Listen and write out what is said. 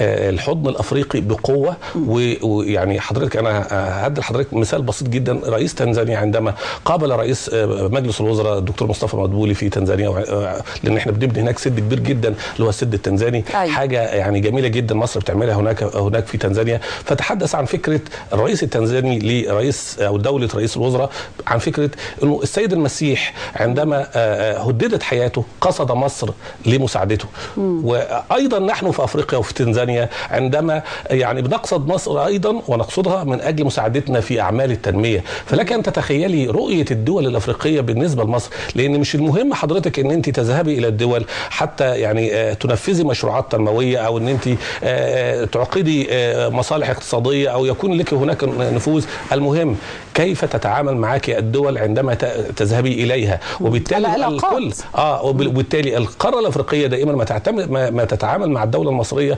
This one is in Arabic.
الحضن الافريقي بقوه. ويعني حضرتك انا هدي لحضرتك مثال بسيط جدا. رئيس تنزانيا عندما قابل رئيس مجلس الوزراء الدكتور مصطفى مدبولي في تنزانيا، لان احنا بنبني هناك سد كبير جدا اللي هو السد التنزاني. حاجه يعني جميله جدا مصر بتعملها هناك في تنزانيا. فتحدث عن فكره الرئيس التنزاني لرئيس او دوله رئيس الوزراء عن فكره انه السيد المسيح عندما هددت حياته قصد مصر لمساعدته. وايضا نحن في افريقيا وفي تنزانيا عندما يعني بنقصد مصر ايضا ونقصدها من اجل مساعدتنا في اعمال التنميه. فلك ان تتخيلي رؤيه الدول الافريقيه بالنسبه لمصر، لان مش المهم حضرتك ان انت تذهبي الى الدول حتى يعني تنفذي مشروعات تنمويه او ان انت تعقدي مصالح اقتصاديه او يكون لك هناك نفوذ. المهم كيف تتعامل معك الدول عندما تذهبي اليها. وبالتالي الكل وبالتالي القاره الافريقيه دائما ما تتعامل مع الدوله المصريه